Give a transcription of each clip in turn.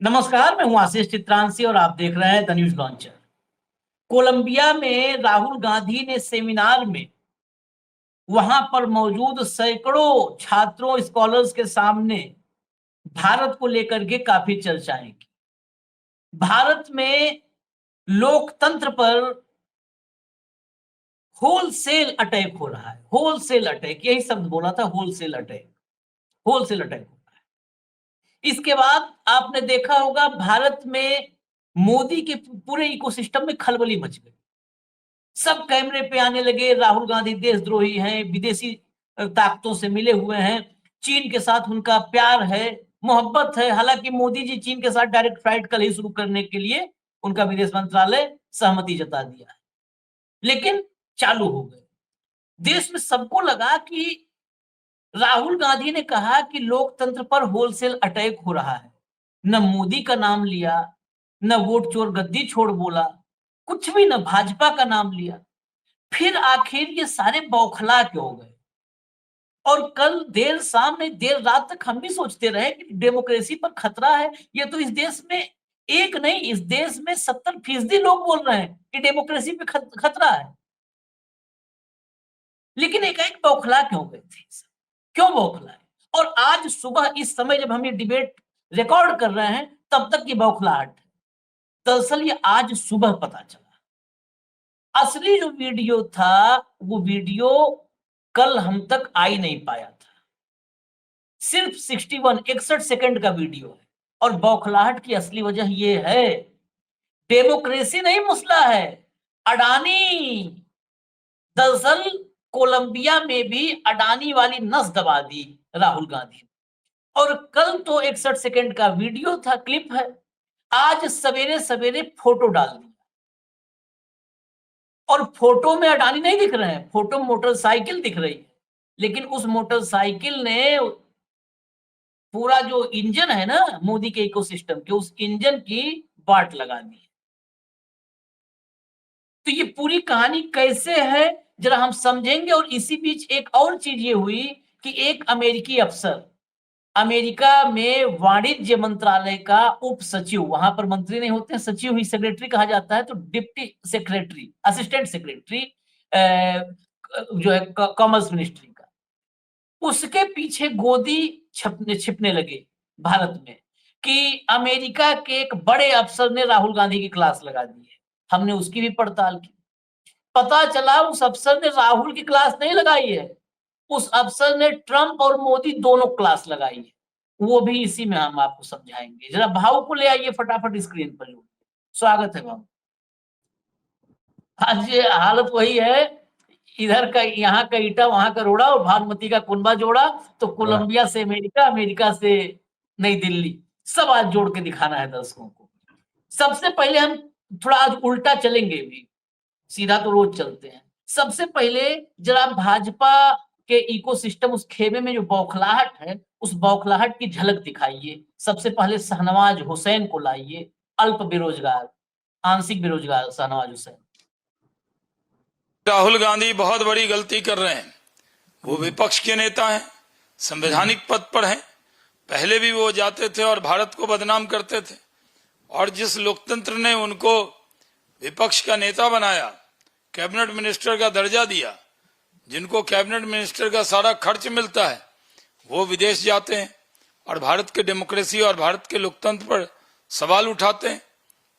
नमस्कार, मैं हूं आशीष चित्रांशी और आप देख रहे हैं द न्यूज लॉन्चर। कोलंबिया में राहुल गांधी ने सेमिनार में वहां पर मौजूद सैकड़ों छात्रों स्कॉलर्स के सामने भारत को लेकर के काफी चर्चाएं की। भारत में लोकतंत्र पर होलसेल अटैक हो रहा है। होलसेल अटैक, यही शब्द बोला था, होलसेल अटैक। Wholesale attack. इसके बाद आपने देखा होगा भारत में मोदी के पूरे इकोसिस्टम में खलबली मच गई। सब कैमरे पे आने लगे, राहुल गांधी देशद्रोही हैं, विदेशी ताकतों से मिले हुए हैं, चीन के साथ उनका प्यार है, मोहब्बत है। हालांकि मोदी जी चीन के साथ डायरेक्ट फ्लाइट कल ही शुरू करने के लिए उनका विदेश मंत्रालय सहमति जता दिया है, लेकिन चालू हो गए। देश में सबको लगा कि राहुल गांधी ने कहा कि लोकतंत्र पर होलसेल अटैक हो रहा है। न मोदी का नाम लिया, न वोट चोर गद्दी छोड़ बोला, कुछ भी, न भाजपा का नाम लिया। फिर आखिर ये सारे बौखला क्यों हो गए? और कल देर शाम में देर रात तक हम भी सोचते रहे कि डेमोक्रेसी पर खतरा है। ये तो इस देश में एक नहीं, इस देश में 70% लोग बोल रहे हैं कि डेमोक्रेसी पे खतरा है। लेकिन एकाएक बौखला क्यों गए थे? क्यों बौखलाए? और आज सुबह इस समय जब हम ये डिबेट रिकॉर्ड कर रहे हैं, तब तक की बौखलाहट है। दरअसल ये आज सुबह पता चला। असली जो वीडियो था, वो वीडियो कल हम तक आ ही नहीं पाया था। सिर्फ 61 सेकंड का वीडियो है। और बौखलाहट की असली वजह ये है, डेमोक्रेसी नहीं मुसला है, अडानी। दरअसल कोलंबिया में भी अडानी वाली नस दबा दी राहुल गांधी। और कल तो 61 सेकंड का वीडियो था, क्लिप है। आज सवेरे सवेरे फोटो डाल दी, और फोटो में अडानी नहीं दिख रहे हैं, फोटो मोटरसाइकिल दिख रही है। लेकिन उस मोटरसाइकिल ने पूरा जो इंजन है ना मोदी के इकोसिस्टम के, उस इंजन की बाट लगा दी। तो ये पूरी कहानी कैसे है जरा हम समझेंगे। और इसी बीच एक और चीज ये हुई कि एक अमेरिकी अफसर, अमेरिका में वाणिज्य मंत्रालय का उप सचिव, वहां पर मंत्री नहीं होते हैं, सचिव ही सेक्रेटरी कहा जाता है, तो डिप्टी सेक्रेटरी, असिस्टेंट सेक्रेटरी जो है कॉमर्स मिनिस्ट्री का, उसके पीछे गोदी छिपने लगे भारत में कि अमेरिका के एक बड़े अफसर ने राहुल गांधी की क्लास लगा दी है। हमने उसकी भी पड़ताल की, पता चला उस अफसर ने राहुल की क्लास नहीं लगाई है, उस अफसर ने ट्रंप और मोदी दोनों क्लास लगाई है। वो भी इसी में हम आपको समझाएंगे। जरा भाव को ले आइए फटाफट स्क्रीन पर। स्वागत है भाव। आज ये हालत वही है, इधर का यहाँ का ईटा वहां का रोड़ा और भानुमति का कुनबा जोड़ा, तो कोलंबिया से अमेरिका, अमेरिका से नई दिल्ली, सब आज जोड़ के दिखाना है दर्शकों को। सबसे पहले हम थोड़ा आज उल्टा चलेंगे भी, सीधा तो रोज चलते हैं। सबसे पहले जरा भाजपा के इकोसिस्टम, उस खेमे में जो बौखलाहट है, उस बौखलाहट की झलक दिखाइए। सबसे पहले शहनवाज हुसैन को लाइए, अल्प बेरोजगार, आंशिक बेरोजगार शहनवाज हुसैन। राहुल गांधी बहुत बड़ी गलती कर रहे हैं। वो विपक्ष के नेता हैं, संवैधानिक पद पर हैं। पहले भी वो जाते थे और भारत को बदनाम करते थे, और जिस लोकतंत्र ने उनको विपक्ष का नेता बनाया, कैबिनेट मिनिस्टर का दर्जा दिया, जिनको कैबिनेट मिनिस्टर का सारा खर्च मिलता है, वो विदेश जाते हैं और भारत के डेमोक्रेसी और भारत के लोकतंत्र पर सवाल उठाते हैं।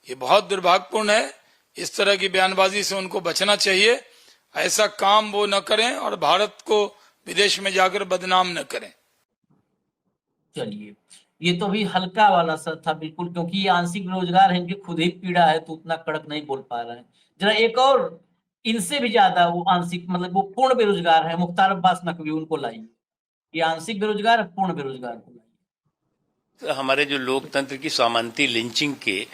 ये बहुत दुर्भाग्यपूर्ण है। इस तरह की बयानबाजी से उनको बचना चाहिए। ऐसा काम वो न करें और भारत को विदेश में जाकर बदनाम न करें। चलिए, ये तो भी हल्का वाला सर था बिल्कुल, क्योंकि ये आंशिक बेरोजगार है, इनकी खुद ही पीड़ा है, तो उतना कड़क नहीं बोल पा रहे हैं। जरा एक और इनसे भी ज्यादा वो आंशिक, मतलब वो पूर्ण बेरोजगार है, मुख्तार अब्बास नकवी, उनको लाइए। ये आंशिक बेरोजगार है, पूर्ण बेरोजगार को लाइए। हमारे जो लोकतंत्र की सामंती लिंचिंग के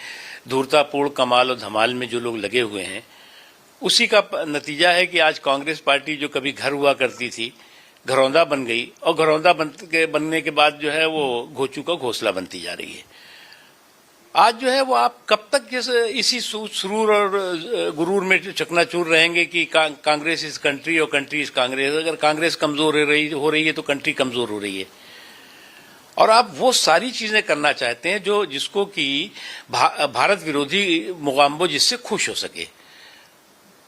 धूर्तापूर्ण कमाल और धमाल में जो लोग लगे हुए हैं, उसी का नतीजा है कि आज कांग्रेस पार्टी जो कभी घर हुआ करती थी, घरौंदा बन गई, और घरौंदा बनने के बाद जो है वो घोचू का घोंसला बनती जा रही है। आज जो है वो आप कब तक इसी सुरूर और गुरूर में चकनाचूर रहेंगे कि कांग्रेस इज कंट्री और कंट्री इज कांग्रेस। अगर कांग्रेस कमजोर हो रही है तो कंट्री कमजोर हो रही है। और आप वो सारी चीजें करना चाहते हैं जो जिसको कि भारत विरोधी मोगाम्बो जिससे खुश हो सके।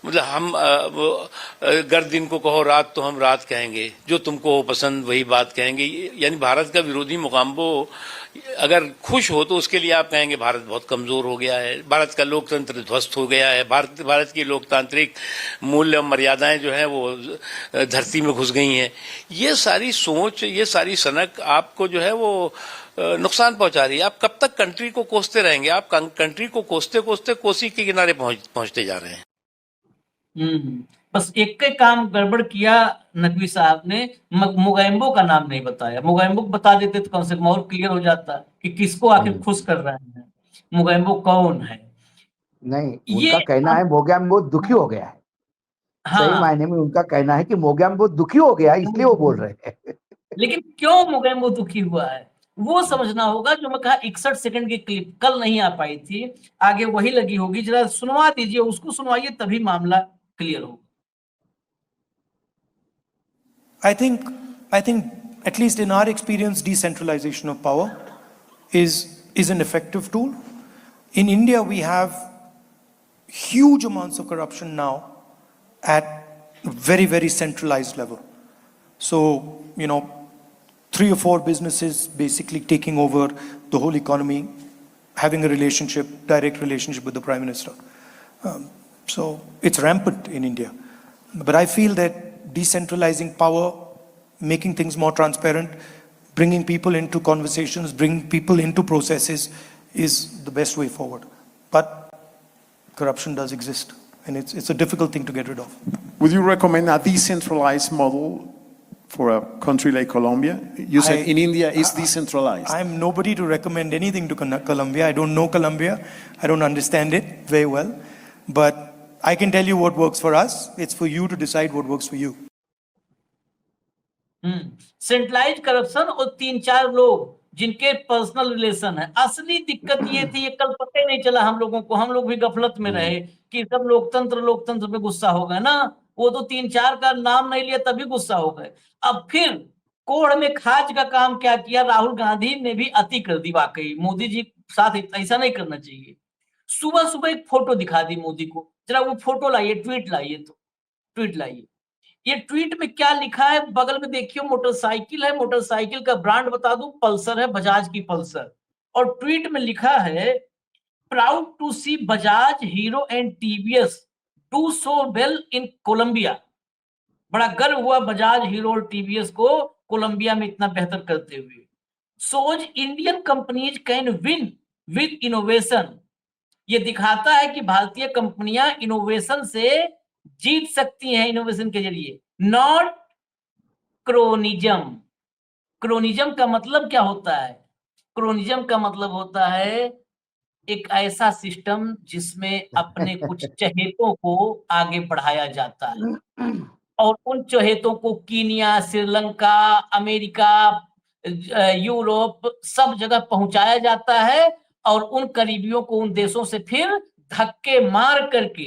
मतलब हम अगर दिन को कहो रात तो हम रात कहेंगे, जो तुमको हो पसंद वही बात कहेंगे। यानी भारत का विरोधी मुकाम्बो अगर खुश हो तो उसके लिए आप कहेंगे भारत बहुत कमजोर हो गया है, भारत का लोकतंत्र ध्वस्त हो गया है, भारत की लोकतांत्रिक मूल्य मर्यादाएं जो है वो धरती में घुस गई हैं। ये सारी सोच, ये सारी सनक आपको जो है वो नुकसान पहुंचा रही है। आप कब तक कंट्री को कोसते रहेंगे? आप कंट्री को कोसते कोसते कोसी के किनारे पहुंचते जा रहे हैं। बस एक के काम गड़बड़ किया नकवी साहब ने, मोगैम्बो का नाम नहीं बताया। मोगैम्बो बता देते तो कम से कम और क्लियर हो जाता कि किसको आखिर खुश कर रहे हैं, मोगैम्बो कौन है। नहीं, ये उनका कहना है मोगैम्बो दुखी हो गया है। सही हाँ, मायने में उनका कहना है कि मोगैम्बो दुखी हो गया, इसलिए वो बोल रहे हैं। लेकिन क्यों मोगैम्बो दुखी हुआ है वो समझना होगा। जो मैं कहा 61 सेकंड की क्लिप कल नहीं आ पाई थी, आगे वही लगी होगी, जरा सुनवा दीजिए, उसको सुनवाइए, तभी मामला क्लियर होगा। I think at least in our experience, decentralization of power is an effective tool. In India, we have huge amounts of corruption now at very, very centralized level. So, 3 or 4 businesses basically taking over the whole economy, having a direct relationship with the Prime Minister. So it's rampant in India. But I feel that decentralizing power, making things more transparent, bringing people into conversations, bringing people into processes is the best way forward. But corruption does exist, and it's a difficult thing to get rid of. Would you recommend a decentralized model for a country like Colombia? You said in India it's decentralized. I'm nobody to recommend anything to Colombia. I don't know Colombia. I don't understand it very well. But I can tell you what works for us. It's for you to decide what works for you. Centralize corruption और 3-4 लोग जिनके personal relation है। असली दिक्कत ये थी, ये कल पता ही नहीं चला हम लोगों को, हम लोग भी गफलत में रहे कि सब लोकतंत्र पे गुस्सा हो गए ना। वो तो 3-4 का नाम नहीं लिया तभी गुस्सा हो गए। अब फिर कोढ़ में खाज का काम क्या किया, राहुल गांधी ने भी अति कर दी। वाकई मोदी जी साथ ऐसा नहीं करना चाहिए। सुबह सुबह एक फोटो दिखा दी मोदी को, जरा वो फोटो लाइए, ट्वीट लाइए, तो ट्वीट लाइए। ये ट्वीट में क्या लिखा है, बगल में देखिए मोटरसाइकिल है, मोटरसाइकिल का ब्रांड बता दूं, पल्सर है, बजाज की पल्सर। और ट्वीट में लिखा है, proud to see Bajaj, Hero and TVS do so well in Colombia. बड़ा गर्व हुआ बजाज, हीरो और टीवीएस को कोलंबिया में इतना बेहतर करते हुए। Shows Indian companies can win with innovation. ये दिखाता है कि भारतीय कंपनियां इनोवेशन से जीत सकती हैं, इनोवेशन के जरिए, नॉट क्रोनिज्म। क्रोनिज्म का मतलब क्या होता है? क्रोनिज्म का मतलब होता है एक ऐसा सिस्टम जिसमें अपने कुछ चहेतों को आगे बढ़ाया जाता है और उन चहेतों को कीनिया, श्रीलंका, अमेरिका, यूरोप सब जगह पहुंचाया जाता है और उन करीबियों को उन देशों से फिर धक्के मार करके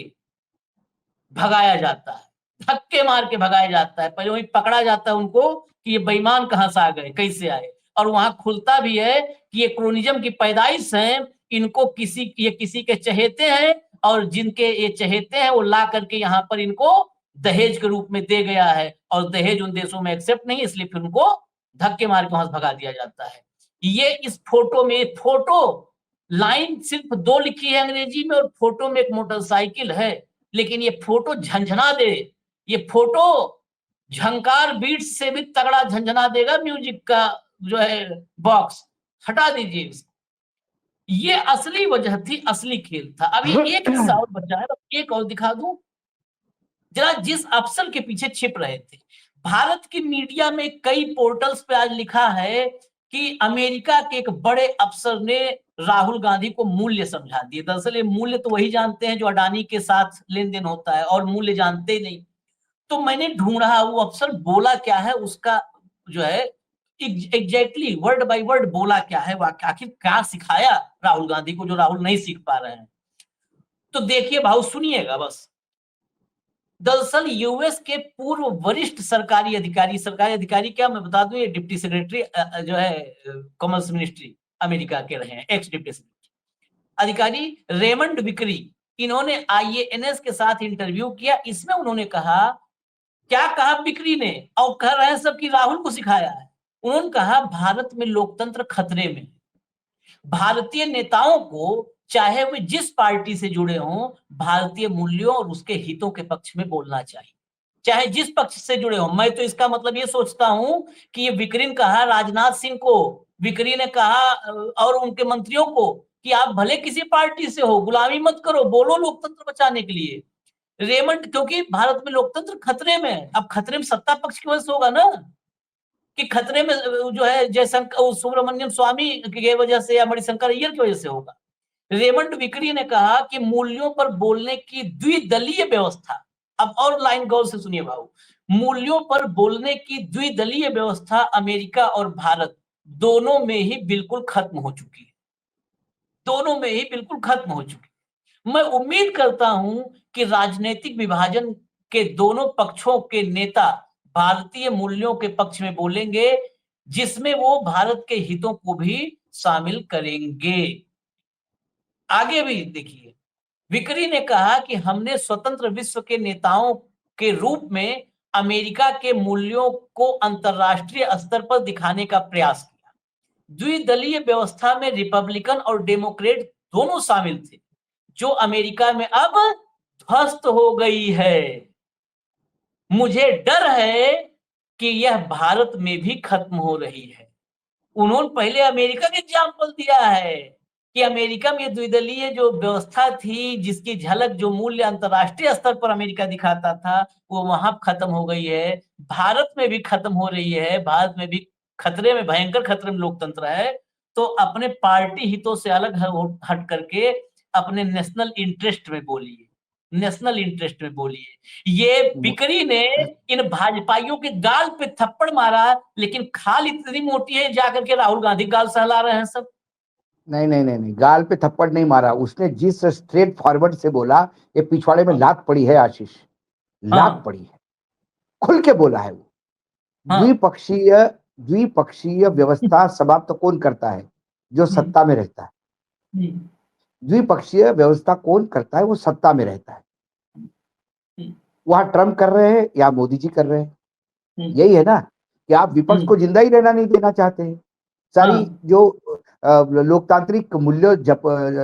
भगाया जाता है। धक्के मार के भगाया जाता है, पहले वही पकड़ा जाता है उनको कि ये बेईमान कहां से आ गए, कैसे आए। और वहां खुलता भी है कि ये क्रोनिज्म की पैदाइश है, इनको ये किसी के चहेते हैं और जिनके ये चहेते हैं वो ला करके यहाँ पर इनको दहेज के रूप में दे गया है और दहेज उन देशों में एक्सेप्ट नहीं, इसलिए फिर उनको धक्के मार के वहां से भगा दिया जाता है। ये इस फोटो में, फोटो लाइन सिर्फ 2 लिखी है अंग्रेजी में और फोटो में एक मोटरसाइकिल है, लेकिन ये फोटो झंझना दे, ये फोटो झंकार बीट्स से भी तगड़ा झंझना देगा म्यूजिक का जो है बॉक्स। हटा दीजिए इसको। ये असली वजह थी, असली खेल था। अभी एक हिस्सा और बचा है, एक और दिखा दूं जरा, जिस अफसर के पीछे छिप रहे थे। भारत की मीडिया में कई पोर्टल्स पे आज लिखा है कि अमेरिका के एक बड़े अफसर ने राहुल गांधी को मूल्य समझा दिए। दरअसल ये मूल्य तो वही जानते हैं जो अडानी के साथ लेन देन होता है, और मूल्य जानते ही नहीं। तो मैंने ढूंढा वो अफसर बोला क्या है, उसका जो है एग्जैक्टली वर्ड बाय वर्ड बोला क्या है, आखिर क्या सिखाया राहुल गांधी को जो राहुल नहीं सीख पा रहे हैं। तो देखिए भाऊ, सुनिएगा बस। दरअसल यूएस के पूर्व वरिष्ठ सरकारी अधिकारी क्या मैं बता दूं, ये डिप्टी सेक्रेटरी जो है कॉमर्स मिनिस्ट्री अमेरिका के रहे हैं, एक्स डिप्टी सेक्रेटरी अधिकारी रेमंड विकरी, इन्होंने आईएएनएस के साथ इंटरव्यू किया। इसमें उन्होंने कहा, क्या कहा बिक्री ने, और कह रहे हैं सब कि राहुल को सिखाया है। उन्होंने कहा भारत में लोकतंत्र खतरे में, भारतीय नेताओं को चाहे वे जिस पार्टी से जुड़े हों, भारतीय मूल्यों और उसके हितों के पक्ष में बोलना चाहिए, चाहे जिस पक्ष से जुड़े हों। मैं तो इसका मतलब ये सोचता हूं कि ये विकरी ने कहा राजनाथ सिंह को, विकरी ने कहा और उनके मंत्रियों को कि आप भले किसी पार्टी से हो, गुलामी मत करो, बोलो लोकतंत्र बचाने के लिए। रेमंड, क्योंकि भारत में लोकतंत्र खतरे में है। अब खतरे में सत्ता पक्ष की वजह से होगा ना, कि खतरे में जो है जयशंकर सुब्रमण्यम स्वामी की वजह से या मणिशंकर अय्यर की वजह से होगा। रेमंड विकरी ने कहा कि मूल्यों पर बोलने की द्विदलीय व्यवस्था, अब और लाइन गौर से सुनिए भाऊ, मूल्यों पर बोलने की द्विदलीय व्यवस्था अमेरिका और भारत दोनों में ही बिल्कुल खत्म हो चुकी है, दोनों में ही बिल्कुल खत्म हो चुकी है। मैं उम्मीद करता हूं कि राजनीतिक विभाजन के दोनों पक्षों के नेता भारतीय मूल्यों के पक्ष में बोलेंगे, जिसमें वो भारत के हितों को भी शामिल करेंगे। आगे भी देखिए, विकरी ने कहा कि हमने स्वतंत्र विश्व के नेताओं के रूप में अमेरिका के मूल्यों को अंतरराष्ट्रीय स्तर पर दिखाने का प्रयास किया। द्विदलीय व्यवस्था में रिपब्लिकन और डेमोक्रेट दोनों शामिल थे, जो अमेरिका में अब ध्वस्त हो गई है। मुझे डर है कि यह भारत में भी खत्म हो रही है। उन्होंने पहले अमेरिका का एग्जाम्पल दिया है कि अमेरिका में द्विदलीय जो व्यवस्था थी, जिसकी झलक जो मूल्य अंतरराष्ट्रीय स्तर पर अमेरिका दिखाता था, वो वहां खत्म हो गई है। भारत में भी खत्म हो रही है, भारत में भी खतरे में, भयंकर खतरे में लोकतंत्र है। तो अपने पार्टी हितों से अलग हट करके अपने नेशनल इंटरेस्ट में बोलिए, नेशनल इंटरेस्ट में बोलिए। ये बिकरी ने इन भाजपाइयों के गाल पे थप्पड़ मारा, लेकिन खाल इतनी मोटी है, जाकर के राहुल गांधी गाल सहला रहे हैं सब। नहीं नहीं नहीं नहीं, गाल पे थप्पड़ नहीं मारा उसने, जिस स्ट्रेट फॉरवर्ड से बोला, ये पिछवाड़े में लात पड़ी है आशीष, लात हाँ, पड़ी है, खुल के बोला है वो। हाँ, द्विपक्षीय द्विपक्षीय व्यवस्था समाप्त कौन करता है? जो सत्ता में रहता है। हम्म, द्विपक्षीय व्यवस्था कौन करता है? वो सत्ता में रहता है। हम्म, वहां ट्रम्प कर रहे हैं या मोदी जी कर रहे हैं? हम्म, यही है ना कि आप विपक्ष को जिंदा ही रहना नहीं देना चाहते हैं। सारी हाँ, जो लोकतांत्रिक मूल्यों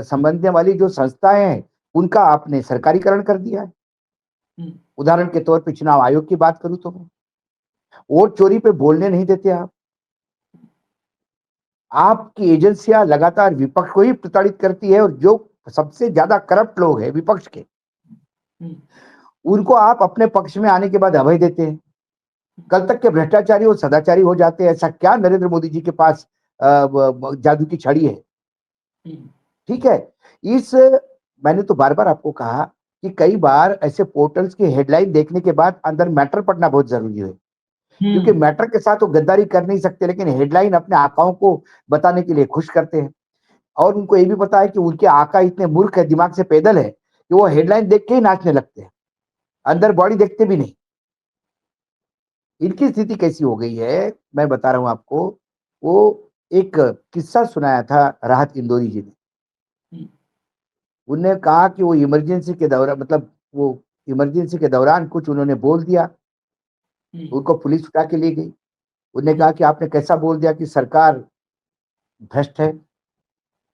संबंधने वाली जो संस्थाएं हैं, उनका आपने सरकारीकरण कर दिया है। हम्म, उदाहरण के तौर पे चुनाव आयोग की बात करूं तो मैं, वोट चोरी पे बोलने नहीं देते आप। आपकी एजेंसियां लगातार विपक्ष को ही प्रताड़ित करती है, और जो सबसे ज्यादा करप्ट लोग हैं विपक्ष के, हम्म, उनको आप अपने पक्ष में आने के बाद अभय देते हैं। कल तक के भ्रष्टाचारी और सदाचारी हो जाते हैं। ऐसा क्या नरेंद्र मोदी जी के पास जादू की छड़ी है? हम्म, ठीक है। इस मैंने तो बार बार आपको कहा कि कई बार ऐसे पोर्टल्स की हेडलाइन देखने के बाद अंदर मैटर पढ़ना बहुत जरूरी है, क्योंकि मैटर के साथ वो गद्दारी कर नहीं सकते, लेकिन हेडलाइन अपने आकाओं को बताने के लिए खुश करते हैं। और उनको ये भी पता है कि उनके आका इतने मूर्ख है, दिमाग से पैदल है, कि वो हेडलाइन देख के ही नाचने लगते हैं, अंदर बॉडी देखते भी नहीं। इनकी स्थिति कैसी हो गई है मैं बता रहा हूं आपको। वो एक किस्सा सुनाया था राहत इंदौरी जी ने। उन्होंने कहा कि वो इमरजेंसी के दौरान, मतलब वो इमरजेंसी के दौरान कुछ उन्होंने बोल दिया, उनको पुलिस उठा के ले गई। उन्होंने कहा कि आपने कैसा बोल दिया कि सरकार भ्रष्ट है?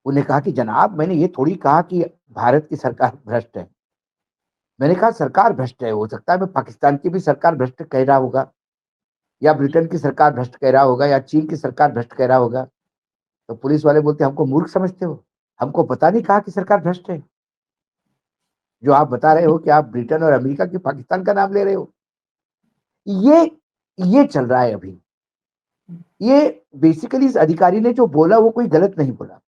उन्होंने कहा कि जनाब मैंने ये थोड़ी कहा कि भारत की सरकार भ्रष्ट है, मैंने कहा सरकार भ्रष्ट है। हो सकता है मैं पाकिस्तान की भी सरकार भ्रष्ट कह रहा होगा, या ब्रिटेन की सरकार भ्रष्ट कह रहा होगा, या चीन की सरकार भ्रष्ट कह रहा होगा। तो पुलिस वाले बोलते हमको मूर्ख समझते हो? हमको पता नहीं कहा कि सरकार भ्रष्ट है? जो आप बता रहे हो कि आप ब्रिटेन और अमेरिका की, पाकिस्तान का नाम ले रहे हो। ये ये चल रहा है अभी। ये बेसिकली इस अधिकारी ने जो बोला वो कोई गलत नहीं बोला।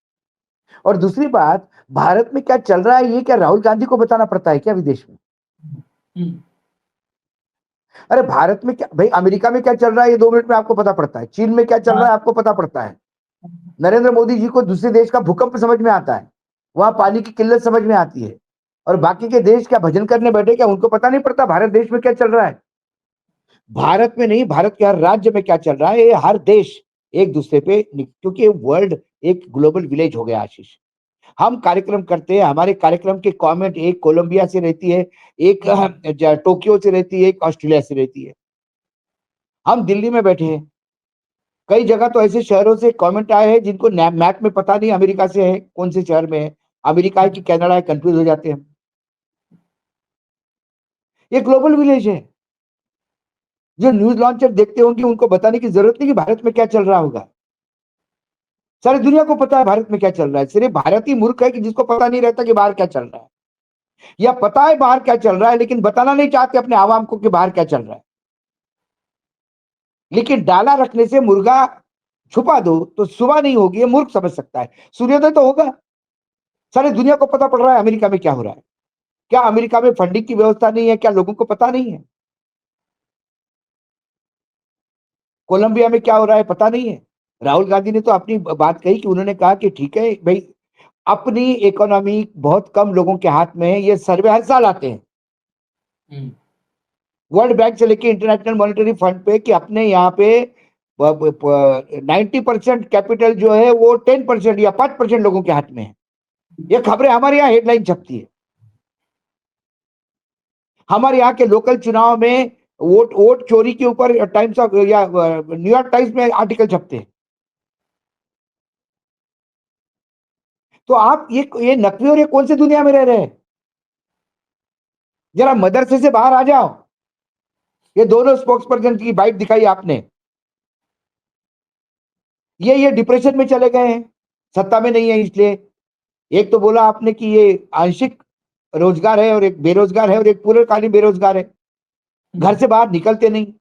और दूसरी बात, भारत में क्या चल रहा है ये क्या राहुल गांधी को बताना पड़ता है क्या विदेश में? अरे भारत में क्या भाई, अमेरिका में क्या चल रहा है ये 2 मिनट में आपको पता पड़ता है। चीन में क्या चल रहा है आपको पता पड़ता है। नरेंद्र मोदी जी को दूसरे देश का भूकंप समझ में आता है, वहां पानी की किल्लत समझ में आती है। और बाकी के देश क्या भजन करने बैठे? क्या उनको पता नहीं पड़ता भारत देश में क्या चल रहा है? भारत में नहीं, भारत के हर राज्य में क्या चल रहा है, ये हर देश एक दूसरे पे, क्योंकि वर्ल्ड एक ग्लोबल विलेज हो गया आशीष। हम कार्यक्रम करते हैं, हमारे कार्यक्रम के कमेंट एक कोलंबिया से रहती है, एक टोक्यो से रहती है, एक ऑस्ट्रेलिया से रहती है। हम दिल्ली में बैठे हैं, कई जगह तो ऐसे शहरों से कमेंट आए हैं जिनको मैप में पता नहीं अमेरिका से है, कौन से शहर में है, अमेरिका है कि कनाडा है, कंफ्यूज हो जाते हैं। ये ग्लोबल विलेज है। जो न्यूज लॉन्चर देखते होंगे उनको बताने की जरूरत नहीं कि भारत में क्या चल रहा होगा। सारी दुनिया को पता है भारत में क्या चल रहा है, सिर्फ भारत ही मूर्ख है कि जिसको पता नहीं रहता कि बाहर क्या चल रहा है, या पता है बाहर क्या चल रहा है लेकिन बताना नहीं चाहते अपने आवाम को कि बाहर क्या चल रहा है। लेकिन डाला रखने से मुर्गा छुपा दो तो सुबह नहीं होगी, ये मूर्ख समझ सकता है, सूर्योदय तो होगा। सारी दुनिया को पता पड़ रहा है अमेरिका में क्या हो रहा है। क्या अमेरिका में फंडिंग की व्यवस्था नहीं है? क्या लोगों को पता नहीं है? कोलंबिया में क्या हो रहा है पता नहीं है? राहुल गांधी ने तो अपनी बात कही कि उन्होंने कहा कि ठीक है भाई, अपनी इकोनॉमी बहुत कम लोगों के हाथ में है, ये सर्वे हर साल आते हैं वर्ल्ड बैंक से लेके इंटरनेशनल मॉनेटरी फंड पे कि अपने यहाँ पे 90% कैपिटल जो है वो 10% या 5% लोगों के हाथ में है। ये खबरें हमारे यहाँ हेडलाइन छपती है। हमारे यहाँ के लोकल चुनाव में वोट चोरी के ऊपर टाइम्स ऑफ या न्यूयॉर्क टाइम्स में आर्टिकल छपते हैं। तो आप ये नकवी और ये कौन सी दुनिया में रह रहे हैं? जरा मदरसे से बाहर आ जाओ। ये दोनों स्पोक्स पर्सन की बाइट दिखाई आपने, ये डिप्रेशन में चले गए हैं, सत्ता में नहीं है इसलिए। एक तो बोला आपने कि ये आंशिक रोजगार है और एक बेरोजगार है और एक पूर्णकालीन बेरोजगार है। घर से बाहर निकलते नहीं,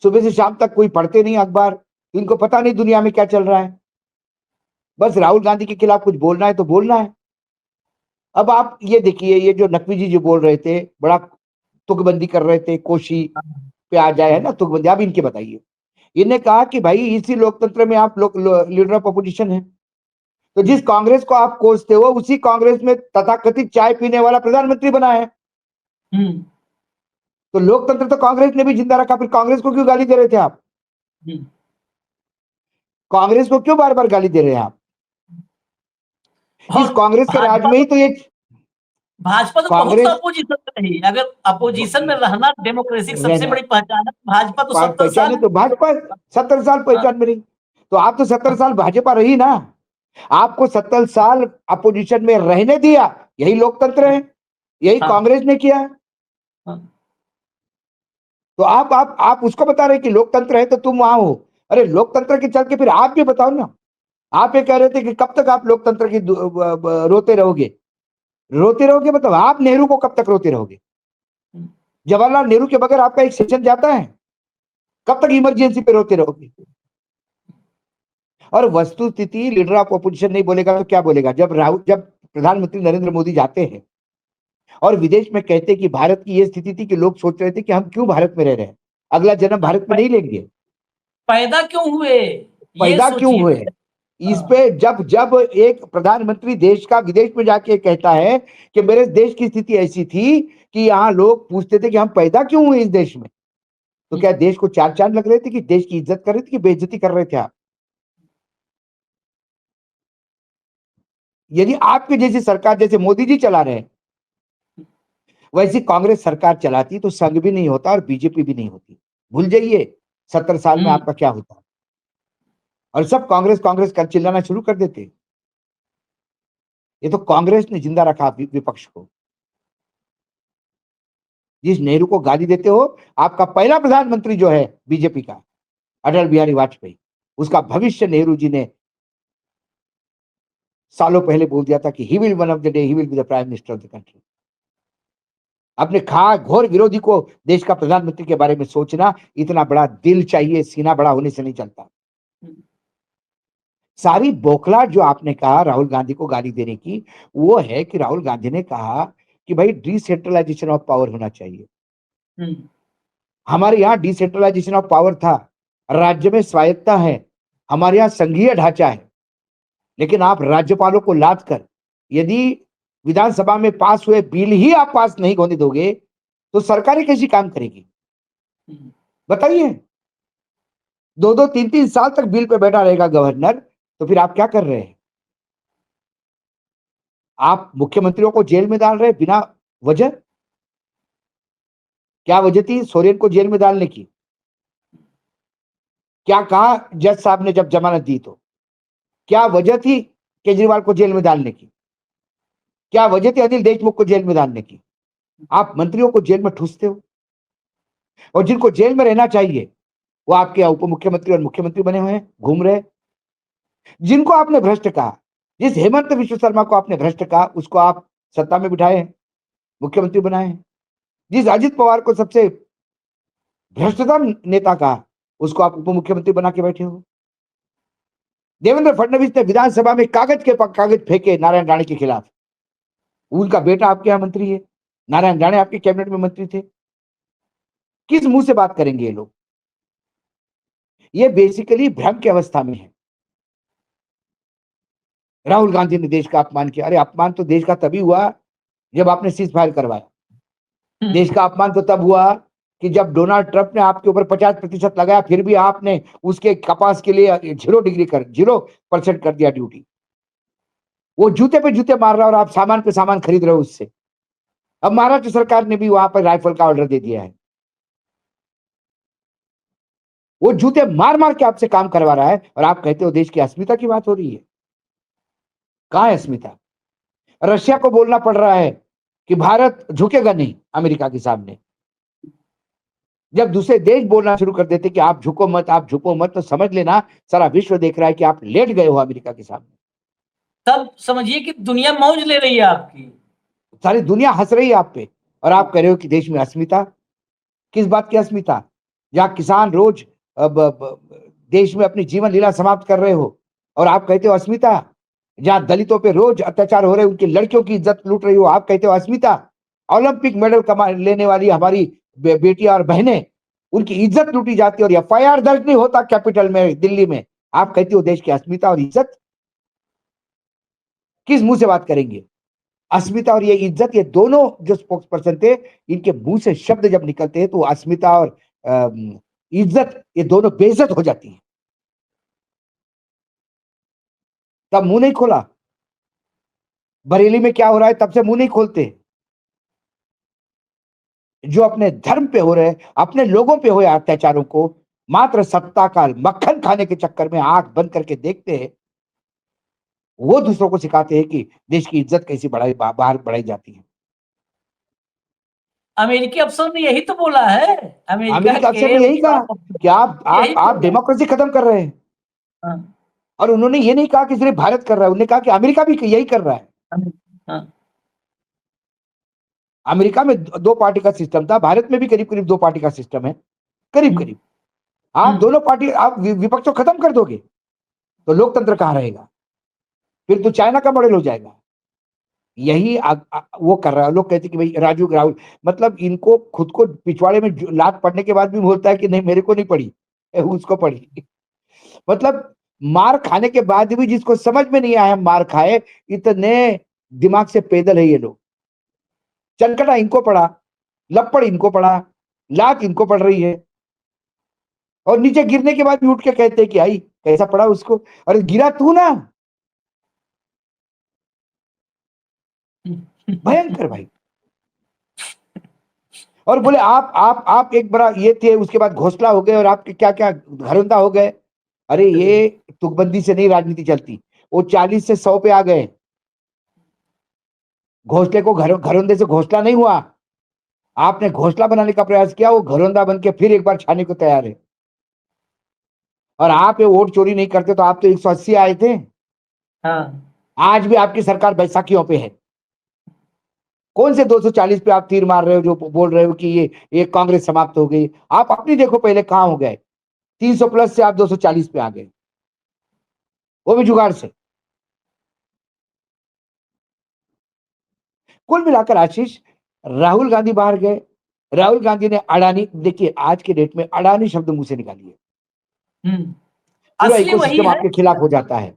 सुबह से शाम तक कोई पढ़ते नहीं अखबार, इनको पता नहीं दुनिया में क्या चल रहा है। बस राहुल गांधी के खिलाफ कुछ बोलना है तो बोलना है। अब आप ये देखिए, ये जो नकवी जी जो बोल रहे थे, बड़ा तुकबंदी कर रहे थे, कोशी पे आ जाए है ना तुकबंदी, आप इनके बताइए। इन्हें कहा कि भाई इसी लोकतंत्र में आप लोग लीडर ऑफ अपोजिशन है, तो जिस कांग्रेस को आप कोसते हो उसी कांग्रेस में तथाकथित चाय पीने वाला प्रधानमंत्री बना है। तो लोकतंत्र तो कांग्रेस ने भी जिंदा रखा, फिर कांग्रेस को क्यों गाली दे रहे थे आप? कांग्रेस को क्यों बार बार गाली दे रहे हैं आप? इस कांग्रेस के राज में ही तो ये भाजपा तो बहुत कांग्रेस अपोजिशन में रही। अगर अपोजिशन में रहना डेमोक्रेसी की सबसे बड़ी पहचान है, भाजपा तो 70 पहचान साल है, तो भाजपा 70 साल पहचान में रही। तो आप तो 70 साल भाजपा रही ना, आपको 70 साल अपोजिशन में रहने दिया, यही लोकतंत्र है, यही हाँ। कांग्रेस ने किया। हाँ। तो आप उसको बता रहे कि लोकतंत्र है तो तुम वहां हो। अरे लोकतंत्र के चल के फिर आप भी बताओ ना। आप ये कह रहे थे कि कब तक आप लोकतंत्र की रोते रहोगे मतलब आप नेहरू को कब तक रोते रहोगे? जवाहरलाल नेहरू के बगैर आपका एक सेशन जाता है? कब तक इमरजेंसी पे रोते रहोगे? और वस्तु स्थिति लीडर ऑफ अपोजिशन नहीं बोलेगा तो क्या बोलेगा? जब प्रधानमंत्री नरेंद्र मोदी जाते हैं और विदेश में कहते हैं कि भारत की ये स्थिति थी कि लोग सोच रहे थे कि हम क्यों भारत में रह रहे हैं, अगला जन्म भारत में नहीं लेंगे, पैदा क्यों हुए, पैदा क्यों हुए? इस पे जब एक प्रधानमंत्री देश का विदेश में जाके कहता है कि मेरे देश की स्थिति ऐसी थी कि यहाँ लोग पूछते थे कि हम पैदा क्यों हुए इस देश में, तो क्या देश को चार चांद लग रहे थे कि देश की इज्जत कर रहे थे कि बेइज्जती कर रहे थे आप? यदि आपके जैसी सरकार जैसे मोदी जी चला रहे हैं वैसी कांग्रेस सरकार चलाती तो संघ भी नहीं होता और बीजेपी भी नहीं होती। भूल जाइए 70 साल में आपका क्या होता, और सब कांग्रेस कांग्रेस कर चिल्लाना शुरू कर देते। ये तो कांग्रेस ने जिंदा रखा विपक्ष को। जिस नेहरू को गाली देते हो, आपका पहला प्रधानमंत्री जो है बीजेपी का अटल बिहारी वाजपेयी, उसका भविष्य नेहरू जी ने सालों पहले बोल दिया था कि he will one of the day he will be the prime minister of the country. अपने घोर विरोधी को देश का प्रधानमंत्री के बारे में सोचना, इतना बड़ा दिल चाहिए, सीना बड़ा होने से नहीं चलता। सारी बौखलाहट जो आपने कहा राहुल गांधी को गाली देने की, वो है कि राहुल गांधी ने कहा कि भाई डिसेंट्रलाइजेशन ऑफ पावर होना चाहिए। हमारे यहाँ डिसेंट्रलाइजेशन ऑफ पावर था, राज्य में स्वायत्ता है, हमारे यहाँ संघीय ढांचा है, लेकिन आप राज्यपालों को लाद कर यदि विधानसभा में पास हुए बिल ही आप पास नहीं होने दोगे तो सरकारें कैसी काम करेगी? बताइए। 2-2 3-3 साल तक बिल पे बैठा रहेगा गवर्नर, तो फिर आप क्या कर रहे हैं? आप मुख्यमंत्रियों को जेल में डाल रहे हैं बिना वजह। क्या वजह थी सोरेन को जेल में डालने की? क्या कहा जज साहब ने जब जमानत दी तो? क्या वजह थी केजरीवाल को जेल में डालने की? क्या वजह थी अनिल देशमुख को जेल में डालने की? आप मंत्रियों को जेल में ठूसते हो, और जिनको जेल में रहना चाहिए वो आपके उप मुख्यमंत्री और मुख्यमंत्री बने हुए हैं, घूम रहे। जिनको आपने भ्रष्ट कहा, जिस हेमंत विश्व शर्मा को आपने भ्रष्ट कहा, उसको आप सत्ता में बिठाए हैं, मुख्यमंत्री बनाए हैं। जिस अजित पवार को सबसे भ्रष्टतम नेता कहा, उसको आप उप मुख्यमंत्री बना के बैठे हो। देवेंद्र फडणवीस ने विधानसभा में कागज के कागज फेंके नारायण राणे के खिलाफ। उनका बेटा आपके यहां मंत्री है, नारायण राणे आपके कैबिनेट में मंत्री थे। किस मुंह से बात करेंगे ये लोग? ये बेसिकली भ्रम की अवस्था में है। राहुल गांधी ने देश का अपमान किया। अरे अपमान तो देश का तभी हुआ जब आपने सीज फायर करवाया। देश का अपमान तो तब हुआ कि जब डोनाल्ड ट्रंप ने आपके ऊपर 50% लगाया, फिर भी आपने उसके कपास के लिए 0% कर दिया ड्यूटी। वो जूते पे जूते मार रहा है और आप सामान पे सामान खरीद रहे हो उससे। अब महाराष्ट्र सरकार ने भी वहां पर राइफल का ऑर्डर दे दिया है। वो जूते मार मार के आपसे काम करवा रहा है और आप कहते हो देश की अस्मिता की बात हो रही है। कहां है अस्मिता? रशिया को बोलना पड़ रहा है कि भारत झुकेगा नहीं अमेरिका के सामने। जब दूसरे देश बोलना शुरू कर देते कि आप झुको मत, आप झुको मत, तो समझ लेना सारा विश्व देख रहा है कि आप लेट गए हो अमेरिका के सामने। तब समझिए कि दुनिया मौज ले रही है आपकी। सारी दुनिया हंस रही है आप पे और आप कह रहे हो कि देश में अस्मिता। किस बात की अस्मिता? जहां किसान रोज देश में अपनी जीवन लीला समाप्त कर रहे हो और आप कहते हो अस्मिता। जहां दलितों पे रोज अत्याचार हो रहे, उनकी लड़कियों की इज्जत लूट रही हो, आप कहते हो अस्मिता। ओलंपिक मेडल कमा लेने वाली हमारी बेटियां और बहनें, उनकी इज्जत लूटी जाती है और एफआईआर दर्ज नहीं होता कैपिटल में दिल्ली में, आप कहते हो देश की अस्मिता और इज्जत। किस मुंह से बात करेंगे? अस्मिता और ये इज्जत, ये दोनों जो स्पोक्स पर्सन थे, इनके मुंह से शब्द जब निकलते हैं तो अस्मिता और इज्जत, ये दोनों बेइज्जत हो जाती है। तब मुंह नहीं खोला। बरेली में क्या हो रहा है तब से मुंह नहीं खोलते। जो अपने धर्म पे हो रहे, अपने लोगों पे हुए अत्याचारों को मात्र सत्ता का मक्खन खाने के चक्कर में आंख बंद करके देखते हैं, वो दूसरों को सिखाते हैं कि देश की इज्जत कैसी बाहर बढ़ाई जाती है। अमेरिकी अफसर ने यही तो बोला है। अमेरिका अफसर ने यही कहा कि आप डेमोक्रेसी खत्म कर रहे हैं। हाँ, और उन्होंने ये नहीं कहा कि सिर्फ भारत कर रहा है, उन्होंने कहा कि अमेरिका भी यही कर रहा है। हाँ, अमेरिका में 2 पार्टी का सिस्टम था, भारत में भी करीब करीब 2 पार्टी का सिस्टम है, करीब करीब। आप दोनों पार्टी, आप विपक्ष को खत्म कर दोगे तो लोकतंत्र कहां रहेगा? फिर तो चाइना का मॉडल हो जाएगा। यही वो कर रहा है। लोग कहते कि भाई राजू राहुल, मतलब इनको खुद को पिछवाड़े में लात पड़ने के बाद भी बोलता है कि नहीं मेरे को नहीं पड़ी, उसको पड़ी। मतलब मार खाने के बाद भी जिसको समझ में नहीं आया मार खाए, इतने दिमाग से पैदल है ये लोग। चनकटा इनको पड़ा, लपड़ इनको पड़ा, लात इनको पड़ रही है, और नीचे गिरने के बाद भी उठ के कहते हैं कि आई कैसा पड़ा उसको, अरे गिरा तू ना। भयंकर भाई। और बोले आप एक बड़ा ये थे, उसके बाद घोषणा हो गए और आपके क्या क्या घरौंदा हो गए। अरे ये तुकबंदी से नहीं राजनीति चलती। वो 40 से 100 पे आ गए। घोषले को घरौंदे से घोषणा नहीं हुआ। आपने घोषणा बनाने का प्रयास किया, वो घरौंदा बन के फिर एक बार छाने को तैयार है। और आप ये वोट चोरी नहीं करते तो आप तो 180 आए थे। हाँ, आज भी आपकी सरकार बैसाखियों पे है। कौन से 240 पे आप तीर मार रहे हो जो बोल रहे हो कि ये कांग्रेस समाप्त हो गई? आप अपनी देखो पहले कहां हो गए। 300 प्लस से आप 240 पे आ गए, वो भी जुगाड़ से। कुल मिलाकर आशीष, राहुल गांधी बाहर गए। राहुल गांधी ने अडानी, देखिए आज के डेट में अडानी शब्द मुंह से निकालिए, पूरा असली वही इकोसिस्टम है। आपके खिलाफ हो जाता है।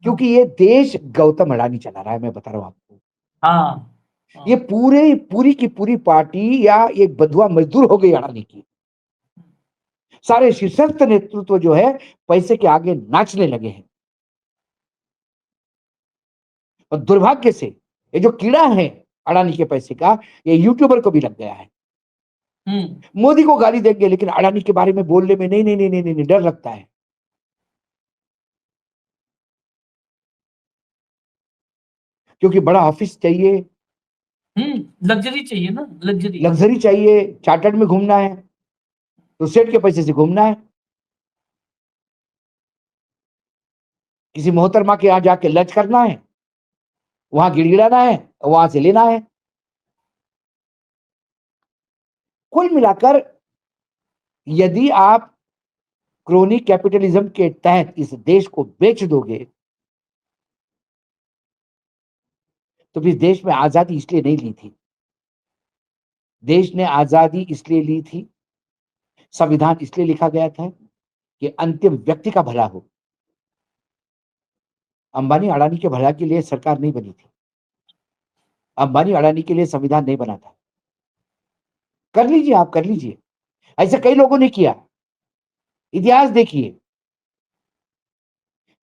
क्योंकि ये देश गौतम अडानी चला रहा है, मैं बता रहा हूं आपको। हाँ ये पूरी की पूरी पार्टी या एक बंधुआ मजदूर हो गई अडानी की। सारे शीर्षस्थ नेतृत्व जो है पैसे के आगे नाचने लगे हैं। और दुर्भाग्य से ये जो कीड़ा है अडानी के पैसे का, ये यूट्यूबर को भी लग गया है। मोदी को गाली देंगे लेकिन अडानी के बारे में बोलने में नहीं नहीं नहीं नहीं, नहीं डर लगता है। क्योंकि बड़ा ऑफिस चाहिए, लग्जरी चाहिए ना, लग्जरी। लग्जरी चाहिए, चार्टर्ड में घूमना है तो सेठ के पैसे से घूमना है, किसी मोहतरमा के यहां जाके लंच करना है, वहां गिड़गिड़ाना है, वहां से लेना है। कुल मिलाकर यदि आप क्रोनी कैपिटलिज्म के तहत इस देश को बेच दोगे तो फिर देश में आजादी इसलिए नहीं ली थी। देश ने आजादी इसलिए ली थी, संविधान इसलिए लिखा गया था कि अंतिम व्यक्ति का भला हो। अंबानी अडानी के भला के लिए सरकार नहीं बनी थी, अंबानी अडानी के लिए संविधान नहीं बना था। कर लीजिए, आप कर लीजिए, ऐसे कई लोगों ने किया, इतिहास देखिए।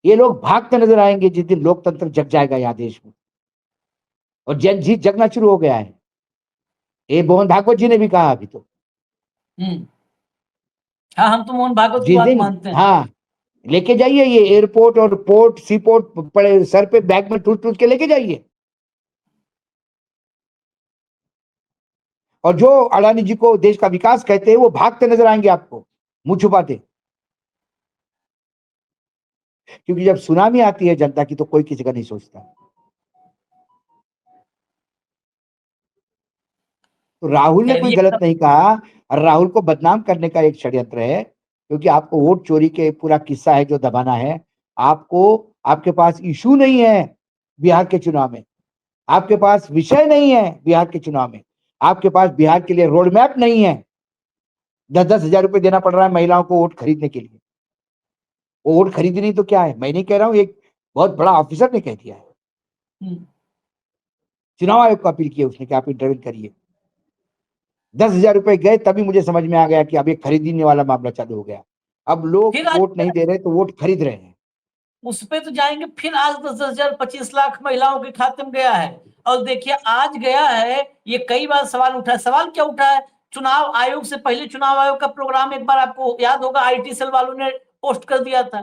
ये लोग भागते नजर आएंगे जिस दिन लोकतंत्र जग जाएगा यहां देश में, और जन जीत जगना शुरू हो गया है। ये मोहन भागवत जी ने भी कहा अभी तो। हाँ, हम तो मोहन भागवत की जिस बात दिन, मानते हैं। हाँ, लेके जाइए ये एयरपोर्ट और पोर्ट सी पोर्ट पड़े सर पे बैग में टूट टूट के लेके जाइए। और जो अडानी जी को देश का विकास कहते हैं वो भागते नजर आएंगे आपको, मुंह छुपाते। क्योंकि जब सुनामी आती है जनता की तो कोई किसी का नहीं सोचता। तो राहुल ने कोई खैरियत गलत सब। नहीं कहा, और राहुल को बदनाम करने का एक षड्यंत्र है, क्योंकि आपको वोट चोरी के पूरा किस्सा है जो दबाना है। आपको, आपके पास इशू नहीं है बिहार के चुनाव में, आपके पास विषय नहीं है बिहार के चुनाव में, आपके पास बिहार के लिए रोड मैप नहीं है। 10-10 हजार रुपए देना पड़ रहा है महिलाओं को वोट खरीदने के लिए। वो वोट खरीदी नहीं तो क्या है, मैं नहीं कह रहा हूं, एक बहुत बड़ा ऑफिसर ने कह दिया है। चुनाव आयोग को अपील किया उसने कि आप इंटरव्यू करिए। 10,000 रुपए गए तभी मुझे समझ में आ गया कि अब ये खरीदने वाला मामला चालू हो गया। अब लोग फिर आज वोट नहीं दे रहे तो वोट खरीद रहे हैं। उस पे तो जाएंगे। फिर आज 10,000 25 लाख महिलाओं के खाते में गया है। और देखिए आज गया है, ये कई बार सवाल उठा है। सवाल क्या उठा है? चुनाव आयोग से पहले चुनाव आयोग का प्रोग्राम एक बार आपको याद होगा आईटी सेल वालों ने पोस्ट कर दिया था।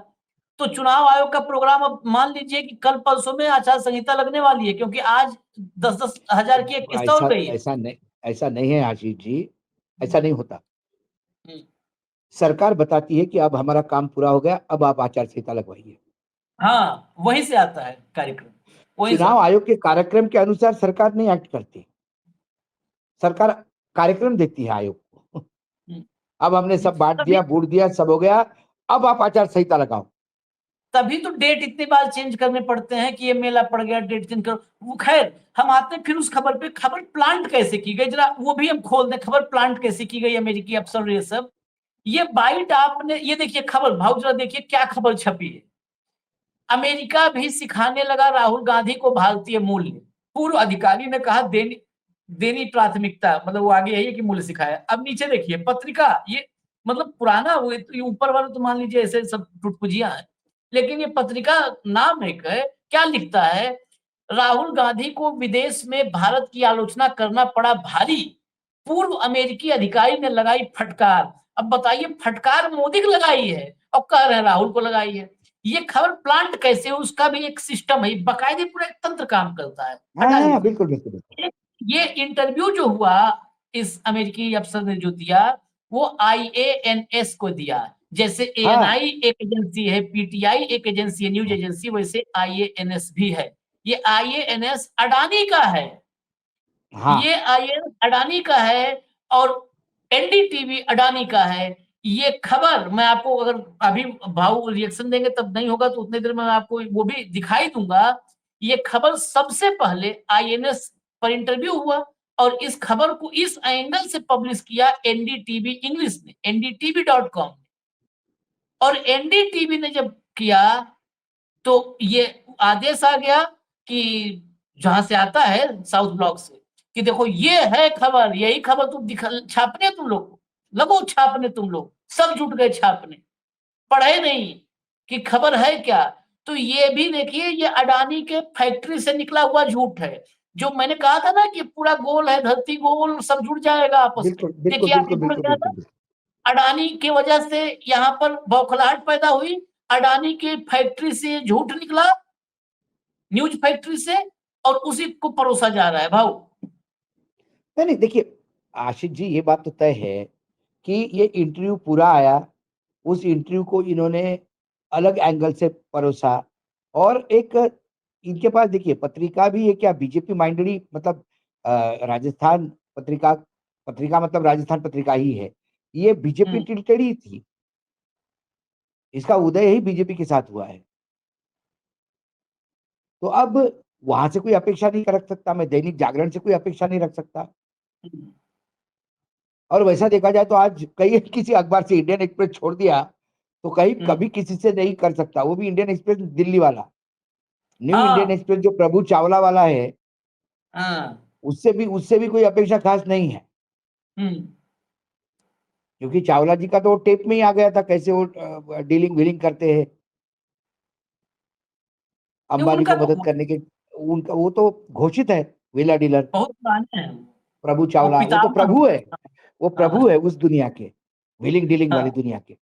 तो चुनाव आयोग का प्रोग्राम अब मान लीजिए कि कल परसों में आचार संहिता लगने वाली है, क्योंकि आज 10-10 हजार की एक किस्त और ऐसा गई है। ऐसा नहीं है आशीष जी, ऐसा नहीं होता। हम्म। सरकार बताती है कि अब हमारा काम पूरा हो गया, अब आप आचार संहिता लगवाइए। हाँ, वहीं से आता है कार्यक्रम, वहीं से चुनाव आता है। आयोग के कार्यक्रम के अनुसार सरकार नहीं एक्ट करती, सरकार कार्यक्रम देती है आयोग को। हम्म। अब हमने सब बांट तभी दिया, बूट दिया, सब हो गया, अब आप आचार संहिता लगाओ। तभी तो डेट इतनी बार चेंज करने पड़ते हैं कि ये मेला पड़ गया, डेट चेंज करो। वो खैर, हम आते हैं फिर उस खबर पे। खबर प्लांट कैसे की गई, जरा वो भी हम खोल दें। खबर प्लांट कैसे की गई, अमेरिकी अफसर ये सब। ये बाइट आपने, ये देखिए खबर, भाव जरा देखिए क्या खबर छपी है। अमेरिका भी सिखाने लगा राहुल गांधी को भारतीय मूल्य, पूर्व अधिकारी ने कहा। देनी प्राथमिकता, मतलब वो आगे यही है कि मूल्य सिखाया। अब नीचे देखिए पत्रिका, ये मतलब पुराना, वो ये ऊपर वाला तो मान लीजिए ऐसे सब टुटपुजियां हैं, लेकिन ये पत्रिका नाम एक है। क्या लिखता है? राहुल गांधी को विदेश में भारत की आलोचना करना पड़ा भारी, पूर्व अमेरिकी अधिकारी ने लगाई फटकार। अब बताइए, फटकार मोदी को लगाई है और कह रहे हैं राहुल को लगाई है। ये खबर प्लांट कैसे है, उसका भी एक सिस्टम है, बाकायदे पूरा एक तंत्र काम करता है। हटा हाँ, लीजिए। बिल्कुल बिल्कुल बिल्कुल। ये इंटरव्यू जो हुआ इस अमेरिकी अफसर ने जो दिया, वो IANS को दिया। जैसे हाँ ANI एक एजेंसी है, PTI एक एजेंसी है, न्यूज एजेंसी, वैसे IANS भी है। ये IANS अडानी का है। हाँ ये IANS अडानी का है और NDTV अडानी का है। ये खबर मैं आपको, अगर अभी भाव रिएक्शन देंगे तब नहीं होगा, तो उतने देर में मैं आपको वो भी दिखाई दूंगा। ये खबर सबसे पहले INS पर इंटरव्यू हुआ, और इस खबर को इस एंगल से पब्लिश किया NDTV इंग्लिश ने, ndtv.com ने। और NDTV ने जब किया तो ये आदेश आ गया कि जहां से आता है साउथ ब्लॉक से, कि देखो ये है खबर, यही खबर तुम छापने, तुम लोग को लगो छापने, तुम लोग सब जुट गए छापने, पढ़े नहीं कि खबर है क्या। तो ये भी देखिए, ये अडानी के फैक्ट्री से निकला हुआ झूठ है। जो मैंने कहा था ना कि पूरा गोल है, धरती गोल, सब जुड़ जाएगा आपस में। बिल्कुल बिल्कुल देखिए आगे बिल्कुल जुड़ बिल्कुल गया था। बिल्कुल बिल्कुल। अडानी की वजह से यहाँ पर बौखलाहट पैदा हुई, अडानी की फैक्ट्री से झूठ निकला, न्यूज फैक्ट्री से, और उसी को परोसा जा रहा है भाव। नहीं नहीं, देखिए आशीष जी, ये बात तो तय है कि ये इंटरव्यू पूरा आया, उस इंटरव्यू को इन्होंने अलग एंगल से परोसा, और एक इनके पास देखिए पत्रिका भी है क्या, बीजेपी माइंडेड ही, मतलब राजस्थान पत्रिका, पत्रिका मतलब राजस्थान पत्रिका ही है, ये बीजेपी टिल्टेड ही थी, इसका उदय ही बीजेपी के साथ हुआ है। तो अब वहां से कोई अपेक्षा नहीं रख सकता, मैं दैनिक जागरण से कोई अपेक्षा नहीं रख सकता। और वैसा देखा जाए तो आज कई किसी अखबार से इंडियन एक्सप्रेस छोड़ दिया तो कहीं कभी किसी से नहीं कर सकता, वो भी इंडियन एक्सप्रेस दिल्ली वाला, न्यू इंडियन हाँ एक्सप्रेस जो प्रभु चावला वाला है, हाँ। उससे भी कोई अपेक्षा खास नहीं है, हम्म। क्योंकि चावला जी का तो टेप में ही आ गया था कैसे वो डीलिंग व्हीलिंग करते हैं नहीं, अंबानी उनका को मदद तो करने के। उनका वो तो घोषित है व्हीलर डीलर, बहुत पुराने हैं। प्रभु वो चावला, वो तो पितामह प्रभु है, हैं। वो हाँ प्रभु है उस दुनिया के, व्हीलिंग डीलिंग वाली हाँ दुनिया के।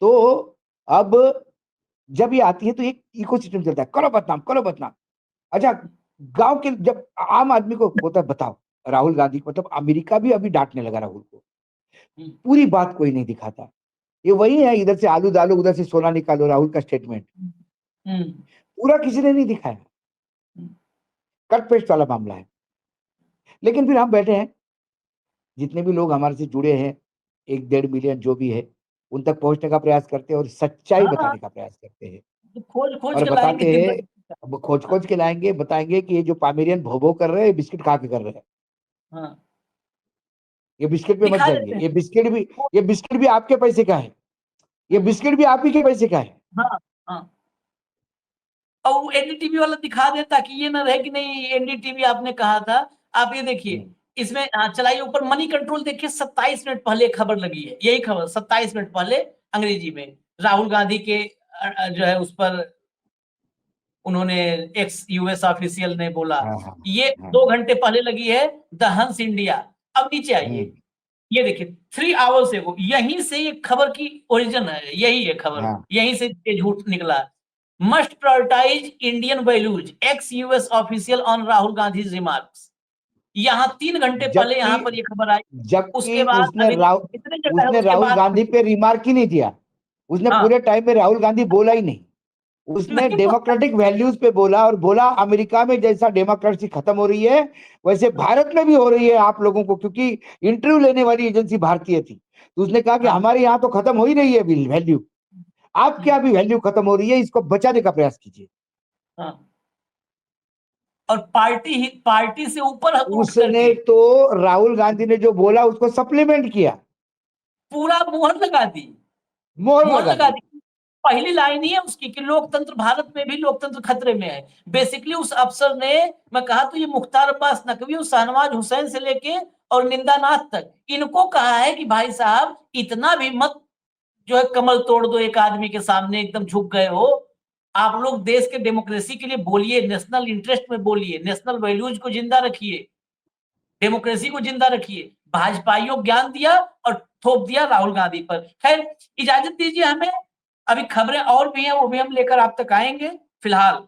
तो अब जब ये आती है तो एक इकोसिस्टम चलता है, करो बदनाम करो बदनाम। अच्छा, गांव के जब आम आदमी को बोलता है बताओ, राहुल गांधी को, मतलब अमेरिका भी अभी डांटने लगा राहुल को, पूरी बात कोई नहीं दिखाता। ये वही है, इधर से आलू डालो उधर से सोना निकालो, राहुल का स्टेटमेंट हम्म, पूरा किसी ने नहीं दिखाया, कट पेस्ट वाला मामला है। लेकिन फिर हम बैठे हैं, जितने भी लोग हमारे से जुड़े हैं, 1-1.5 मिलियन जो भी है, उन तक पहुंचने का प्रयास करते हैं और सच्चाई हाँ, बताने का प्रयास करते हैं, खोज खोज और के लाएंगे बताते हैं, जिंदगी। अब खोज खोज के लाएंगे, बताएंगे कि ये जो पामेरियन भोभो कर रहे हैं, बिस्किट खा के कर रहे हैं, हाँ, ये बिस्किट पे मत दिखा जाइए, देते हैं। ये बिस्किट भी आपके पैसे का है, ये बिस्किट भी आप ही के पैसे का है। हाँ हाँ। और वो एनडीटीवी वाला दिखा दे, ताकि ये ना रहे कि नहीं एनडीटीवी आपने कहा था। आप ये देखिए, इसमें चलाइए ऊपर, मनी कंट्रोल देखिए, 27 मिनट पहले खबर लगी है, यही खबर 27 मिनट पहले अंग्रेजी में, राहुल गांधी के जो है उस पर उन्होंने, एक्स यूएस ऑफिशियल ने बोला। हाँ हाँ ये हाँ। 2 घंटे पहले लगी है, द हंस इंडिया। अब नीचे आइए, ये देखिए 3 आवर्स एगो, यहीं से ये खबर की ओरिजिन है, यही है खबर, हाँ। यहीं से ये झूठ निकला। Must prioritize Indian values, ex US official on Rahul Gandhi remarks. यहाँ 3 घंटे पहले जबकि यहाँ पर ये खबर आई। जबकि उसके बाद उसने अभी इतने जगह है, उसने उसके राहुल बाद गांधी पे रिमार्क ही नहीं दिया, उसने हाँ पूरे टाइम में राहुल गांधी बोला ही नहीं, उसने नहीं बोला। डेमोक्रेटिक वैल्यूज पे बोला, और बोला अमेरिका में जैसा डेमोक्रेसी खत्म हो रही है वैसे भारत में भी हो रही है आप लोगों को, क्योंकि इंटरव्यू लेने वाली एजेंसी भारतीय थी, तो उसने कहा कि हाँ हमारे यहाँ तो खत्म हो ही रही है वैल्यू, आपके यहाँ भी वैल्यू खत्म हो रही है, इसको बचाने का प्रयास कीजिए। हाँ। और पार्टी से ऊपर उठ उसने करके तो राहुल गांधी ने जो बोला उसको सप्लीमेंट किया, पूरा मोहर लगा दी, मोहर मोहर लगा लगा दी। दी। पहली लाइन ही है उसकी कि लोकतंत्र, भारत में भी लोकतंत्र खतरे में है। बेसिकली उस अफसर ने, मैं कहा तो ये मुख्तार अब्बास नकवी और शाहनवाज हुसैन से लेके और निंदानाथ तक, इनको कहा है कि भाई साहब इतना भी मत जो है कमल तोड़ दो एक आदमी के सामने, एकदम झुक गए हो। आप लोग देश के डेमोक्रेसी के लिए बोलिए, नेशनल इंटरेस्ट में बोलिए, नेशनल वैल्यूज को जिंदा रखिए, डेमोक्रेसी को जिंदा रखिए। भाजपाइयों ज्ञान दिया और थोप दिया राहुल गांधी पर। खैर, इजाजत दीजिए हमें, अभी खबरें और भी हैं, वो भी हम लेकर आप तक आएंगे। फिलहाल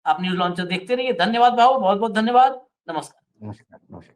आप न्यूज लॉन्चर देखते रहिए। धन्यवाद भाव, बहुत बहुत धन्यवाद। नमस्कार। नमस्कार नमस्कार।